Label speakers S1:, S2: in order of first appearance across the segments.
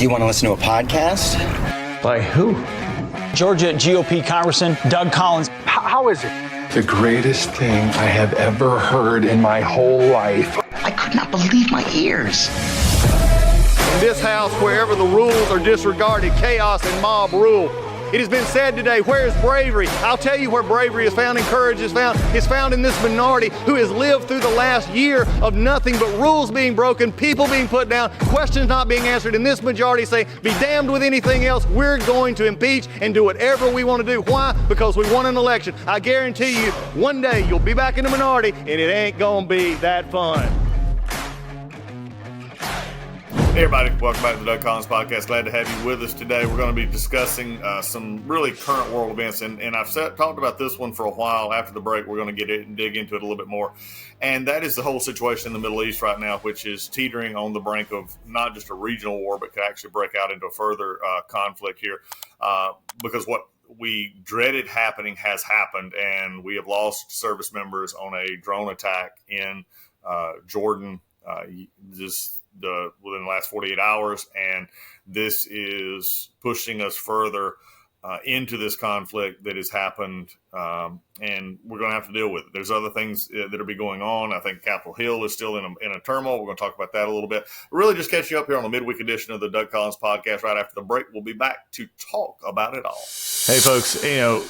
S1: You want to listen to a podcast?
S2: By who?
S3: Georgia GOP Congressman Doug Collins.
S2: How is it?
S4: The greatest thing I have ever heard in my whole life.
S5: I could not believe my ears.
S6: In this house, wherever the rules are disregarded, chaos and mob rule. It has been said today, where is bravery? I'll tell you where bravery is found and courage is found. It's found in this minority who has lived through the last year of nothing but rules being broken, people being put down, questions not being answered. And this majority say, be damned with anything else. We're going to impeach and do whatever we want to do. Why? Because we won an election. I guarantee you, one day you'll be back in the minority and it ain't going to be that fun. Hey everybody, welcome back to the Doug Collins Podcast. Glad to have you with us today. We're going to be discussing some really current world events, and I've talked about this one for a while. After the break, we're going to get it and dig into it a little bit more, and that is the whole situation in the Middle East right now, which is teetering on the brink of not just a regional war, but could actually break out into a further conflict here, because what we dreaded happening has happened, and we have lost service members on a drone attack in Jordan within the last 48 hours, and this is pushing us further into this conflict that has happened, and we're going to have to deal with it. There's other things that will be going on. I think Capitol Hill is still in a turmoil. We're going to talk about that a little bit. Really just catch you up here on the midweek edition of the Doug Collins Podcast. Right after the break, we'll be back to talk about it all.
S7: Hey, folks,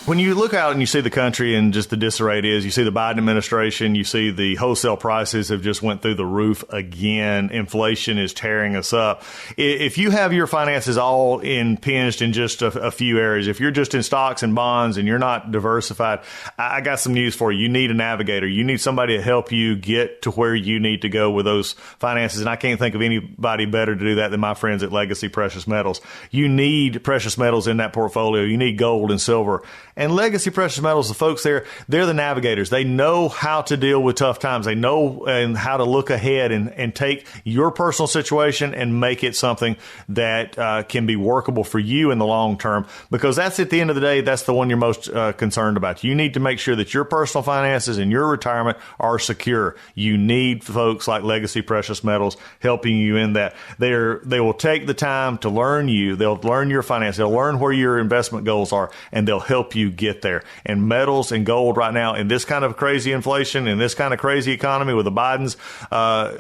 S7: when you look out and you see the country and just the disarray it is, you see the Biden administration, you see the wholesale prices have just went through the roof again. Inflation is tearing us up. If you have your finances all impinged in just a few areas, if you're just in stocks and bonds and you're not diversified, I got some news for you. You need a navigator. You need somebody to help you get to where you need to go with those finances. And I can't think of anybody better to do that than my friends at Legacy Precious Metals. You need precious metals in that portfolio. You need gold and silver. And Legacy Precious Metals, the folks there, they're the navigators. They know how to deal with tough times. They know and how to look ahead and take your personal situation and make it something that can be workable for you in the long term, because that's at the end of the day, that's the one you're most concerned about. You need to make sure that your personal finances and your retirement are secure. You need folks like Legacy Precious Metals helping you in that. They will take the time to learn you. They'll learn your finances. They'll learn where your investment goals are, and they'll help you get there. And metals and gold right now, in this kind of crazy inflation, in this kind of crazy economy with the Biden's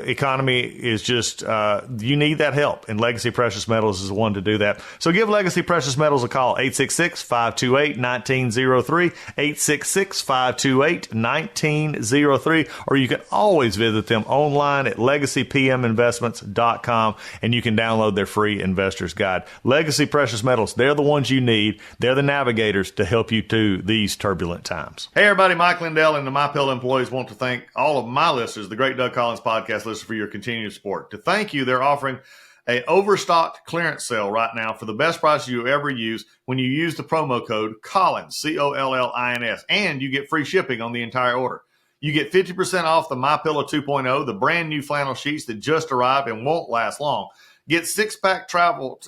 S7: economy, is just, you need that help. And Legacy Precious Metals is the one to do that. So give Legacy Precious Metals a call, 866-528-1903, 866-528-1903, or you can always visit them online at legacypminvestments.com, and you can download their free investor's guide. Legacy Precious Metals, they're the ones you need. They're the navigators to help you through these turbulent times. Hey, everybody, Mike Lindell and the MyPillow employees want to thank all of my listeners, the Great Doug Collins Podcast listeners, for your continued support. To thank you, they're offering an overstocked clearance sale right now for the best price you ever use when you use the promo code Collins, COLLINS, and you get free shipping on the entire order. You get 50% off the MyPillow 2.0, the brand new flannel sheets that just arrived and won't last long. Get six-pack towel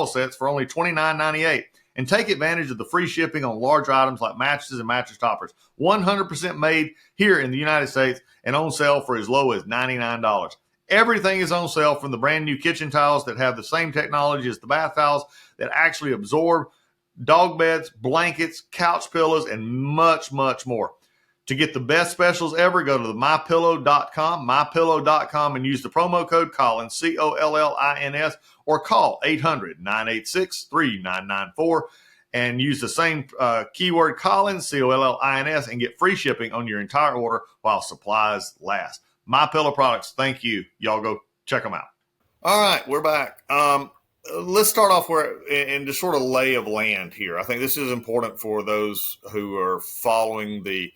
S7: sets for only $29.98. And take advantage of the free shipping on large items like mattresses and mattress toppers. 100% made here in the United States and on sale for as low as $99. Everything is on sale, from the brand new kitchen towels that have the same technology as the bath towels that actually absorb dog beds, blankets, couch pillows, and much, much more. To get the best specials ever, go to the mypillow.com, and use the promo code Collins, COLLINS, or call 800-986-3994 and use the same keyword Collins, COLLINS, and get free shipping on your entire order while supplies last. MyPillow products, thank you. Y'all go check them out. All right, we're back. Let's start off and just sort of lay of land here. I think this is important for those who are following the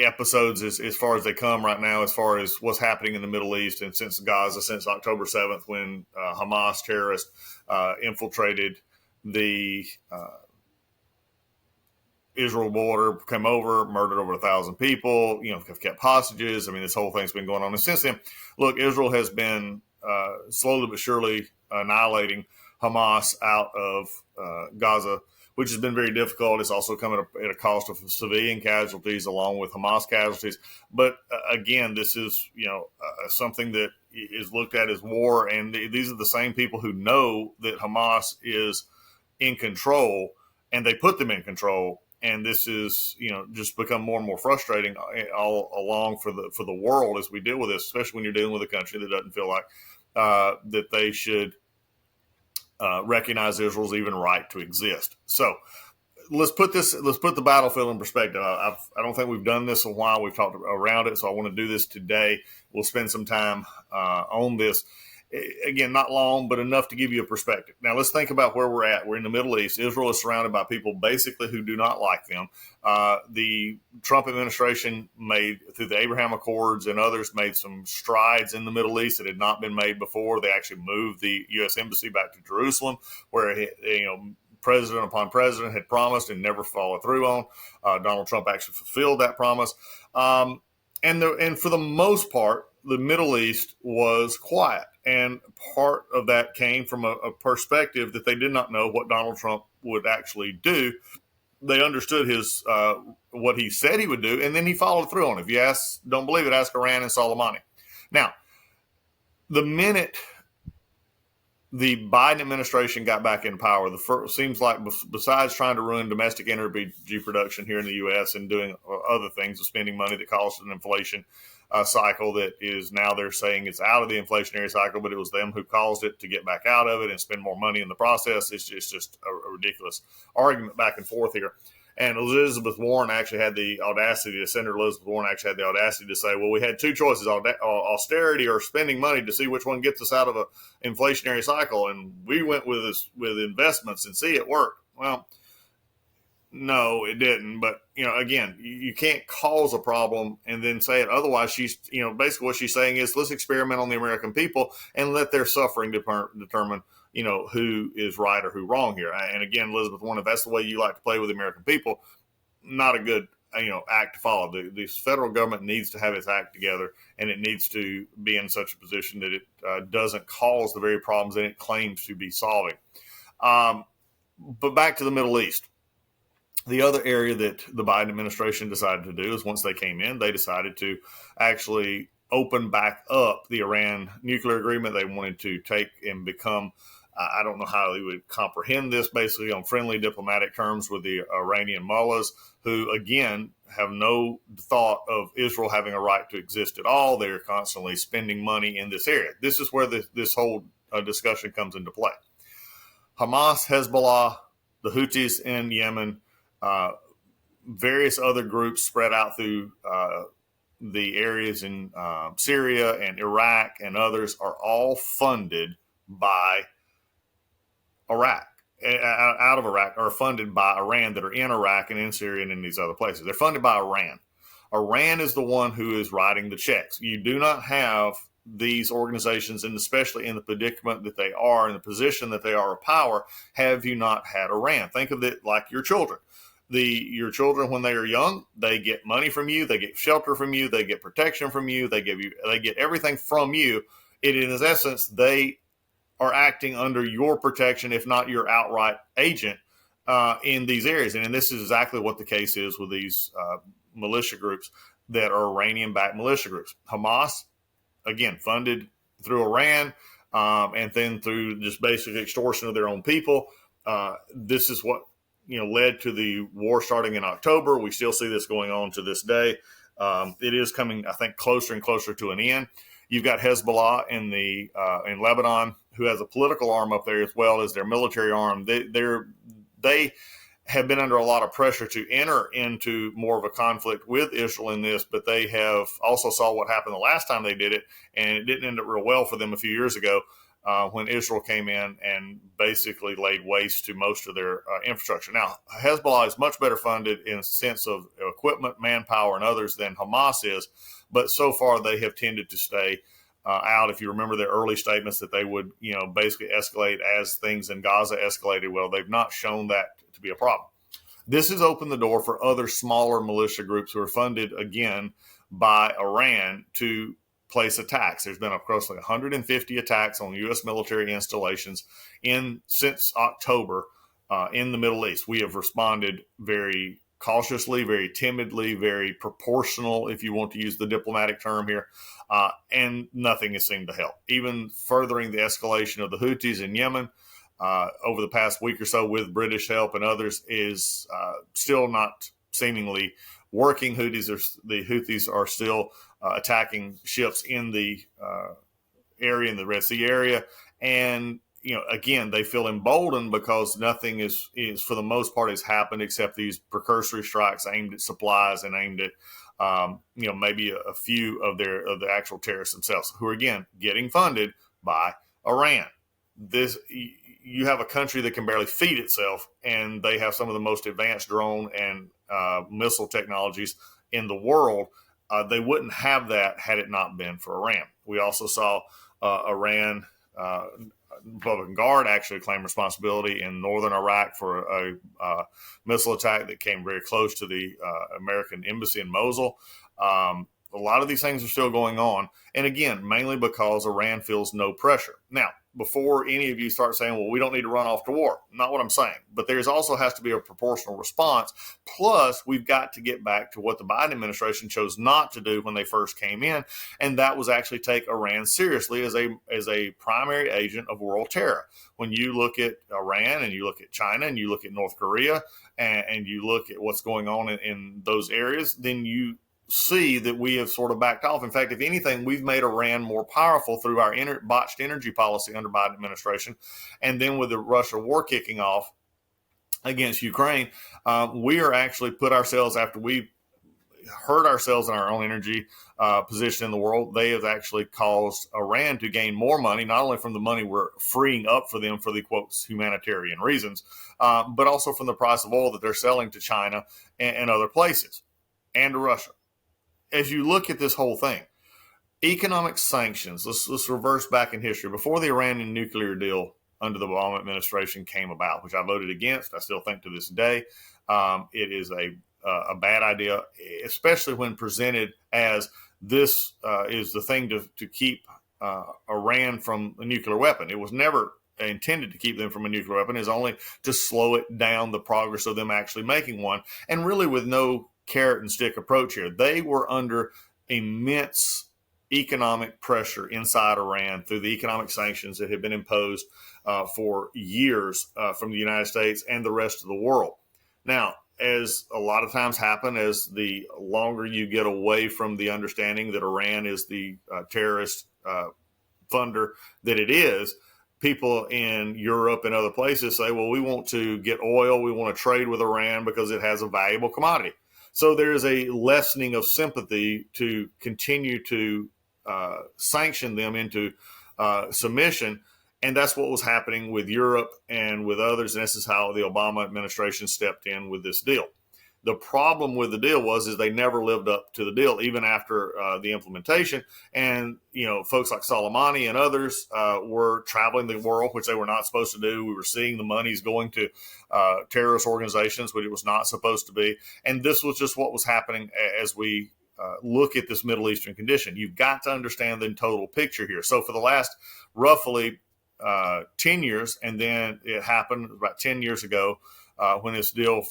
S7: episodes as far as they come right now, as far as what's happening in the Middle East and since Gaza, since October 7th, when Hamas terrorists infiltrated the Israel border, came over, murdered over 1,000 people, have kept hostages. I mean, this whole thing's been going on. And since then, look, Israel has been slowly but surely annihilating Hamas out of Gaza, which has been very difficult. It's also come at a cost of civilian casualties along with Hamas casualties. But again, this is, something that
S6: is looked at as war. And these are the same people who know that Hamas is in control, and they put them in control. And this is, just become more and more frustrating all along for the world as we deal with this, especially when you're dealing with a country that doesn't feel like that they should recognize Israel's even right to exist. So let's put the battlefield in perspective. I don't think we've done this in a while. We've talked around it, so I want to do this today. We'll spend some time on this. Again, not long, but enough to give you a perspective. Now, let's think about where we're at. We're in the Middle East. Israel is surrounded by people basically who do not like them. The Trump administration made, through the Abraham Accords and others, made some strides in the Middle East that had not been made before. They actually moved the U.S. Embassy back to Jerusalem, where president upon president had promised and never followed through on. Donald Trump actually fulfilled that promise. And for the most part, the Middle East was quiet. And part of that came from a perspective that they did not know what Donald Trump would actually do. They understood his what he said he would do, and then he followed through on it. If you don't believe it, ask Iran and Soleimani. Now, the minute the Biden administration got back in power, seems like besides trying to ruin domestic energy production here in the U.S. and doing other things, spending money that caused an inflation cycle that is now they're saying it's out of the inflationary cycle, but it was them who caused it to get back out of it and spend more money in the process. It's just a ridiculous argument back and forth here. And Elizabeth Warren actually had the audacity, Senator Elizabeth Warren actually had the audacity to say, well, we had two choices, austerity or spending money to see which one gets us out of an inflationary cycle. And we went with investments and see it work. Well, no, it didn't. But, again, you can't cause a problem and then say it. Otherwise, she's, basically what she's saying is let's experiment on the American people and let their suffering determine who is right or who wrong here. And again, Elizabeth Warren, if that's the way you like to play with the American people, not a good, act to follow. The federal government needs to have its act together, and it needs to be in such a position that it doesn't cause the very problems that it claims to be solving. But back to the Middle East. The other area that the Biden administration decided to do is once they came in, they decided to actually open back up the Iran nuclear agreement. They wanted to take and become, I don't know how they would comprehend this, basically on friendly diplomatic terms with the Iranian mullahs, who, again, have no thought of Israel having a right to exist at all. They're constantly spending money in this area. This is where this whole discussion comes into play. Hamas, Hezbollah, the Houthis in Yemen, various other groups spread out through the areas in Syria and Iraq and others are all funded by Iraq, out of Iraq, or funded by Iran that are in Iraq and in Syria and in these other places. They're funded by Iran. Iran is the one who is writing the checks. You do not have these organizations, and especially in the predicament that they are, in the position that they are of power, have you not had Iran. Think of it like your children. Your children, when they are young, they get money from you, they get shelter from you, they get protection from you, they get everything from you. It is, in essence, they are acting under your protection, if not your outright agent, in these areas. And this is exactly what the case is with these militia groups that are Iranian-backed militia groups. Hamas, again, funded through Iran, and then through just basic extortion of their own people. This is what led to the war starting in October. We still see this going on to this day. It is coming, I think, closer and closer to an end. You've got Hezbollah in Lebanon, who has a political arm up there as well as their military arm. They have been under a lot of pressure to enter into more of a conflict with Israel in this, but they have also saw what happened the last time they did it, and it didn't end up real well for them a few years ago. When Israel came in and basically laid waste to most of their infrastructure. Now, Hezbollah is much better funded in a sense of equipment, manpower, and others than Hamas is, but so far they have tended to stay out. If you remember their early statements that they would, basically escalate as things in Gaza escalated, well, they've not shown that to be a problem. This has opened the door for other smaller militia groups who are funded, again, by Iran to place attacks. There's been approximately 150 attacks on U.S. military installations since October in the Middle East. We have responded very cautiously, very timidly, very proportional, if you want to use the diplomatic term here, and nothing has seemed to help. Even furthering the escalation of the Houthis in Yemen over the past week or so with British help and others is still not seemingly working. The Houthis are still attacking ships in the area, in the Red Sea area, and again, they feel emboldened because nothing is for the most part has happened except these precursory strikes aimed at supplies and aimed at maybe a few of the actual terrorists themselves, who are again getting funded by Iran. You have a country that can barely feed itself, and they have some of the most advanced drone and missile technologies in the world. They wouldn't have that had it not been for Iran. We also saw Iran. Republican Guard actually claimed responsibility in northern Iraq for a missile attack that came very close to the American embassy in Mosul. A lot of these things are still going on. And again, mainly because Iran feels no pressure. Now, before any of you start saying, well, we don't need to run off to war, not what I'm saying. But there's also has to be a proportional response. Plus, we've got to get back to what the Biden administration chose not to do when they first came in. And that was actually take Iran seriously as a primary agent of world terror. When you look at Iran and you look at China and you look at North Korea and you look at what's going on in those areas, then you see that we have sort of backed off. In fact, if anything, we've made Iran more powerful through our botched energy policy under Biden administration. And then with the Russia war kicking off against Ukraine, we are actually put ourselves, after we hurt ourselves in our own energy position in the world, they have actually caused Iran to gain more money, not only from the money we're freeing up for them for the, quotes, humanitarian reasons, but also from the price of oil that they're selling to China and other places, and to Russia. As you look at this whole thing, economic sanctions, let's reverse back in history. Before the Iranian nuclear deal under the Obama administration came about, which I voted against, I still think to this day, it is a bad idea, especially when presented as this is the thing to keep Iran from a nuclear weapon. It was never intended to keep them from a nuclear weapon. It's only to slow it down, the progress of them actually making one, and really with no carrot and stick approach here. They were under immense economic pressure inside Iran through the economic sanctions that had been imposed for years from the United States and the rest of the world. Now, as a lot of times happen, as the longer you get away from the understanding that Iran is the terrorist funder that it is, people in Europe and other places say, well, we want to get oil, we want to trade with Iran because it has a valuable commodity. So there is a lessening of sympathy to continue to sanction them into submission. And that's what was happening with Europe and with others. And this is how the Obama administration stepped in with this deal. The problem with the deal is they never lived up to the deal, even after the implementation. And, folks like Soleimani and others were traveling the world, which they were not supposed to do. We were seeing the monies going to terrorist organizations, which it was not supposed to be. And this was just what was happening as we look at this Middle Eastern condition. You've got to understand the total picture here. So for the last roughly 10 years, and then it happened about 10 years ago when this deal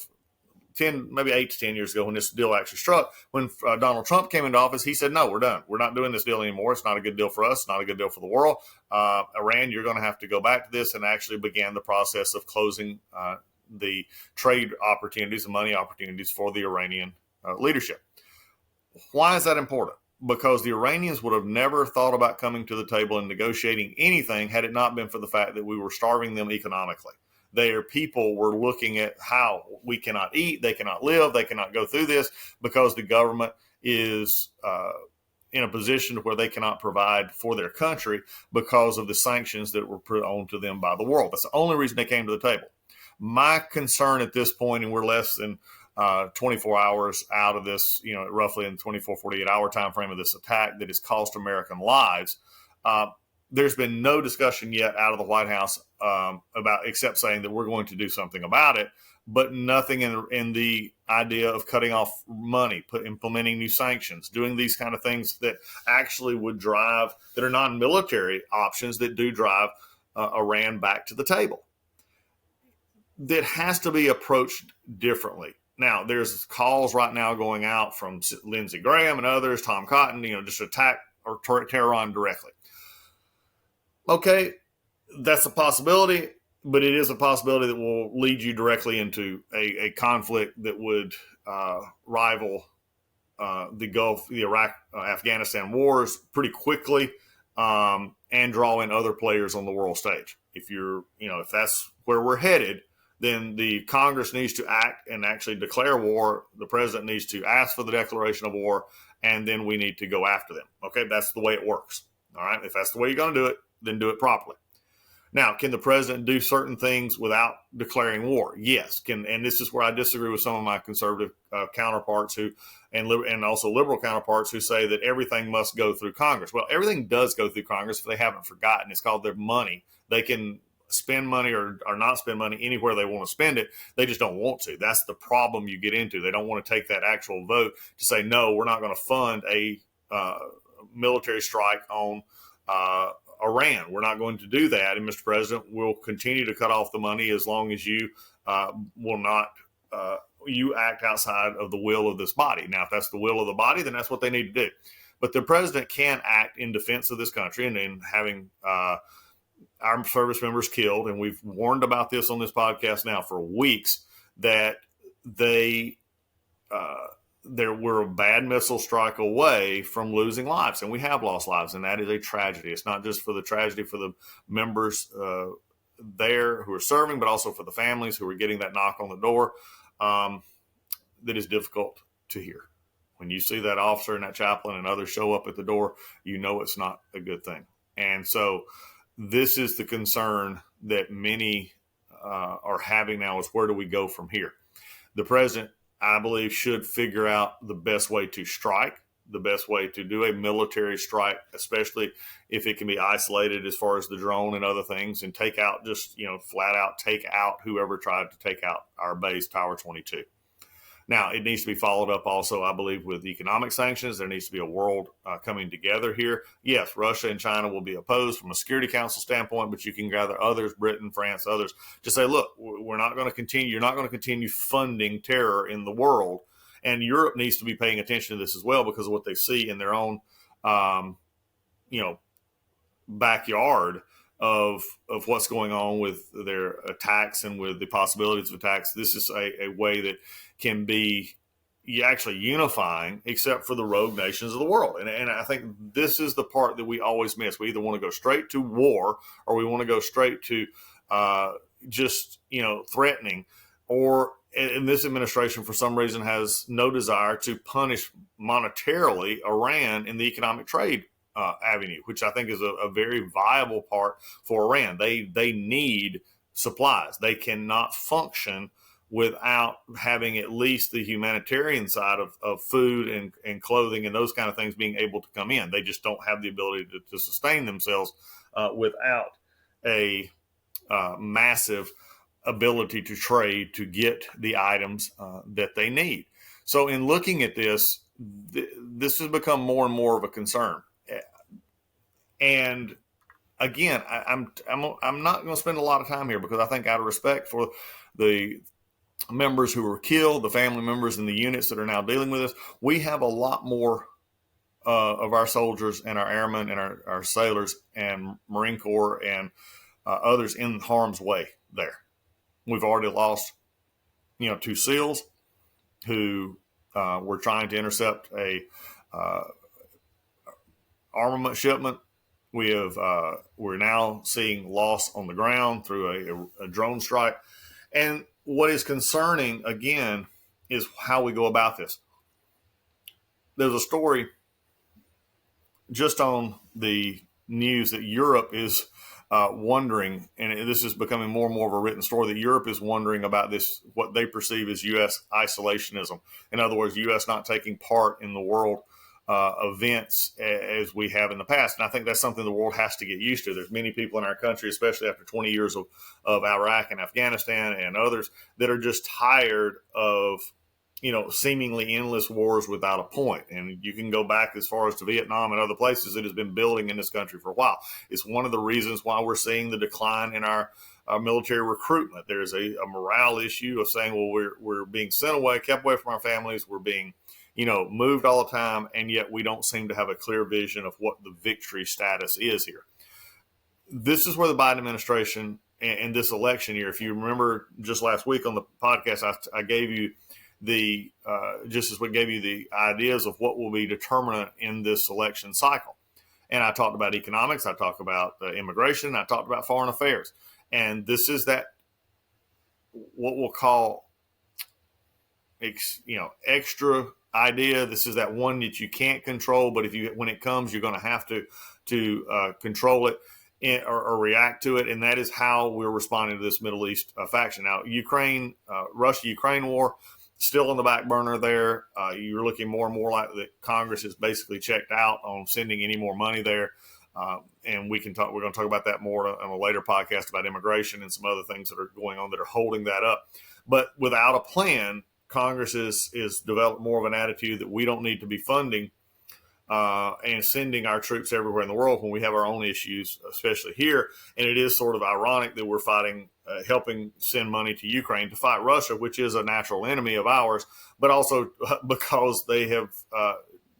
S6: 8 to 10 years ago when this deal actually struck, when Donald Trump came into office, he said, no, we're done. We're not doing this deal anymore. It's not a good deal for us. It's not a good deal for the world. Iran, you're going to have to go back to this, and actually began the process of closing the trade opportunities and money opportunities for the Iranian leadership. Why is that important? Because the Iranians would have never thought about coming to the table and negotiating anything had it not been for the fact that we were starving them economically. Their people were looking at how we cannot eat, they cannot live, they cannot go through this because the government is in a position where they cannot provide for their country because of the sanctions that were put onto them by the world. That's the only reason they came to the table. My concern at this point, and we're less than 24 hours out of this, roughly in 24, 48 hour time frame of this attack that has cost American lives, there's been no discussion yet out of the White House about, except saying that we're going to do something about it, but nothing in the idea of cutting off money, implementing new sanctions, doing these kind of things that actually would drive, that are non-military options that do drive Iran back to the table. That has to be approached differently. Now, there's calls right now going out from Lindsey Graham and others, Tom Cotton, just attack or tear on directly. Okay, that's a possibility, but it is a possibility that will lead you directly into a conflict that would rival the Gulf, the Iraq, Afghanistan wars pretty quickly, and draw in other players on the world stage. If if that's where we're headed, then the Congress needs to act and actually declare war. The president needs to ask for the declaration of war, and then we need to go after them. Okay, that's the way it works. All right, if that's the way you're going to do it, then do it properly. Now, can the president do certain things without declaring war? Yes. And this is where I disagree with some of my conservative counterparts and also liberal counterparts who say that everything must go through Congress. Well, everything does go through Congress if they haven't forgotten. It's called their money. They can spend money or not spend money anywhere they want to spend it. They just don't want to. That's the problem you get into. They don't want to take that actual vote to say, no, we're not going to fund a military strike on Iran. We're not going to do that. And Mr. President, we'll continue to cut off the money as long as you will not you act outside of the will of this body. Now, if that's the will of the body, then that's what they need to do. But the president can act in defense of this country and in having our service members killed. And we've warned about this on this podcast now for weeks, that we're a bad missile strike away from losing lives. And we have lost lives, and that is a tragedy. It's not just for the tragedy for the members there who are serving, but also for the families who are getting that knock on the door. That is difficult to hear. When you see that officer and that chaplain and others show up at the door, you know it's not a good thing. And so this is the concern that many are having now, is where do we go from here? The president, I believe, should figure out the best way to strike, the best way to do a military strike, especially if it can be isolated as far as the drone and other things, and take out, just, flat out take out whoever tried to take out our base, Tower 22. Now, it needs to be followed up also, I believe, with economic sanctions. There needs to be a world coming together here. Yes, Russia and China will be opposed from a Security Council standpoint, but you can gather others, Britain, France, others, to say, look, we're not going to continue. You're not going to continue funding terror in the world. And Europe needs to be paying attention to this as well, because of what they see in their own, backyard of what's going on with their attacks and with the possibilities of attacks. This is a way that can be actually unifying, except for the rogue nations of the world. And I think this is the part that we always miss. We either want to go straight to war, or we want to go straight to threatening. And this administration, for some reason, has no desire to punish monetarily Iran in the economic trade avenue, which I think is a very viable part for Iran. They need supplies. They cannot function without having at least the humanitarian side of food and clothing and those kind of things being able to come in. They just don't have the ability to sustain themselves without a massive ability to trade to get the items that they need. So in looking at this, this has become more and more of a concern. And again, I'm not going to spend a lot of time here, because I think, out of respect for the members who were killed, the family members and the units that are now dealing with this, we have a lot more of our soldiers and our airmen and our sailors and Marine Corps and others in harm's way there. We've already lost, 2 SEALs who were trying to intercept a armament shipment. We're now seeing loss on the ground through a drone strike. And what is concerning, again, is how we go about this. There's a story just on the news that Europe is wondering, and this is becoming more and more of a written story, that Europe is wondering about this, what they perceive as U.S. isolationism. In other words, U.S. not taking part in the world events as we have in the past. And I think that's something the world has to get used to. There's many people in our country, especially after 20 years of Iraq and Afghanistan and others, that are just tired of seemingly endless wars without a point. And you can go back as far as to Vietnam and other places. It has been building in this country for a while. It's one of the reasons why we're seeing the decline in our military recruitment. There's a morale issue of saying, well, we're being sent away, kept away from our families. We're being, moved all the time. And yet we don't seem to have a clear vision of what the victory status is here. This is where the Biden administration and this election year, if you remember just last week on the podcast, I gave you the ideas of what will be determinant in this election cycle. And I talked about economics, I talked about immigration, I talked about foreign affairs. And this is that what we'll call extra idea. This is that one that you can't control, but when it comes, you're going to have to control it or react to it. And that is how we're responding to this Middle East faction. Now, Russia-Ukraine war, still on the back burner there. You're looking more and more like that Congress is basically checked out on sending any more money there. And we're going to talk about that more on a later podcast about immigration and some other things that are going on that are holding that up. But without a plan, Congress is developed more of an attitude that we don't need to be funding and sending our troops everywhere in the world when we have our own issues, especially here. And it is sort of ironic that we're fighting, helping send money to Ukraine to fight Russia, which is a natural enemy of ours, but also because they have,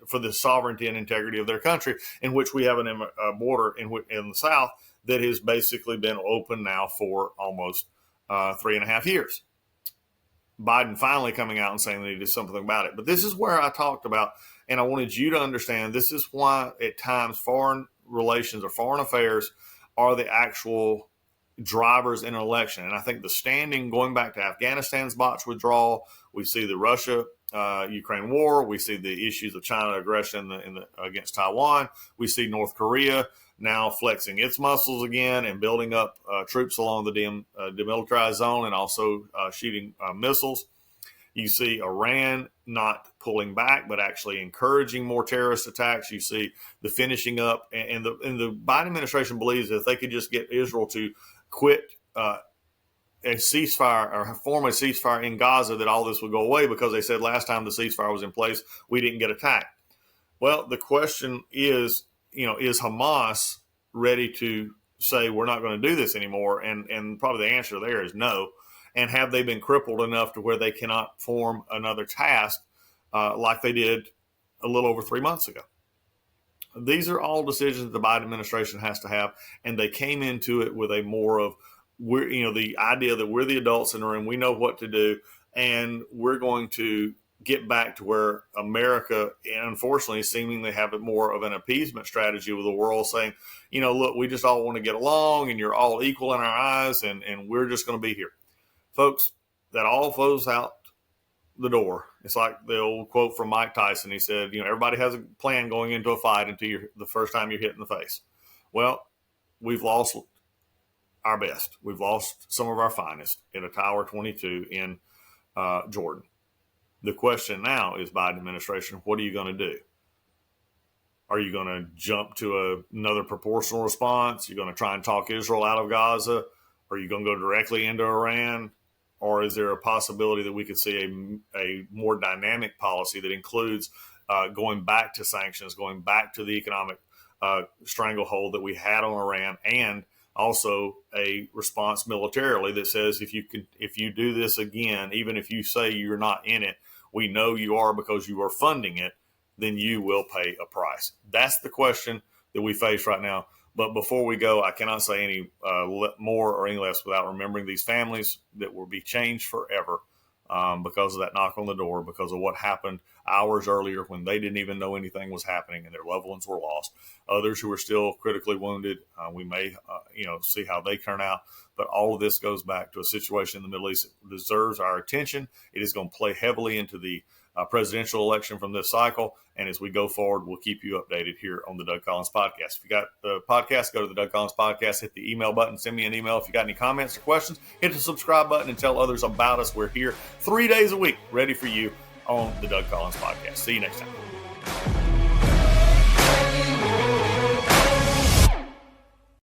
S6: for the sovereignty and integrity of their country, in which we have a border in the south that has basically been open now for almost 3.5 years. Biden finally coming out and saying that he did something about it. But this is where I talked about, and I wanted you to understand, this is why at times foreign relations or foreign affairs are the actual drivers in an election. And I think the standing, going back to Afghanistan's botched withdrawal, we see the Russia-Ukraine war, we see the issues of China aggression against Taiwan, we see North Korea now flexing its muscles again and building up troops along the demilitarized zone and also shooting missiles. You see Iran not pulling back, but actually encouraging more terrorist attacks. You see the finishing up, and the Biden administration believes that if they could just get Israel to quit a ceasefire or form a ceasefire in Gaza, that all this would go away, because they said last time the ceasefire was in place, we didn't get attacked. Well, the question is, is Hamas ready to say we're not going to do this anymore? And probably the answer there is no. And have they been crippled enough to where they cannot form another task like they did a little over 3 months ago? These are all decisions the Biden administration has to have, and they came into it with a more of the idea that we're the adults in the room, we know what to do, and we're going to get back to where America, and unfortunately, seemingly have more of an appeasement strategy with the world, saying, look, we just all want to get along, and you're all equal in our eyes, and we're just going to be here. Folks, that all flows out the door. It's like the old quote from Mike Tyson. He said, everybody has a plan going into a fight until the first time you're hit in the face. Well, we've lost our best. We've lost some of our finest in a Tower 22 in Jordan. The question now is, Biden administration, what are you going to do? Are you going to jump to another proportional response? You're going to try and talk Israel out of Gaza? Are you going to go directly into Iran? Or is there a possibility that we could see a more dynamic policy that includes going back to sanctions, going back to the economic stranglehold that we had on Iran, and also a response militarily that says if you do this again, even if you say you're not in it, we know you are because you are funding it, then you will pay a price. That's the question that we face right now. But before we go, I cannot say any more or any less without remembering these families that will be changed forever because of that knock on the door, because of what happened hours earlier when they didn't even know anything was happening and their loved ones were lost. Others who are still critically wounded, we may see how they turn out. But all of this goes back to a situation in the Middle East that deserves our attention. It is going to play heavily into the presidential election from this cycle. And as we go forward, we'll keep you updated here on the Doug Collins Podcast. If you got the podcast, go to the Doug Collins Podcast, hit the email button, send me an email. If you got any comments or questions, hit the subscribe button and tell others about us. We're here 3 days a week, ready for you on the Doug Collins Podcast. See you next time.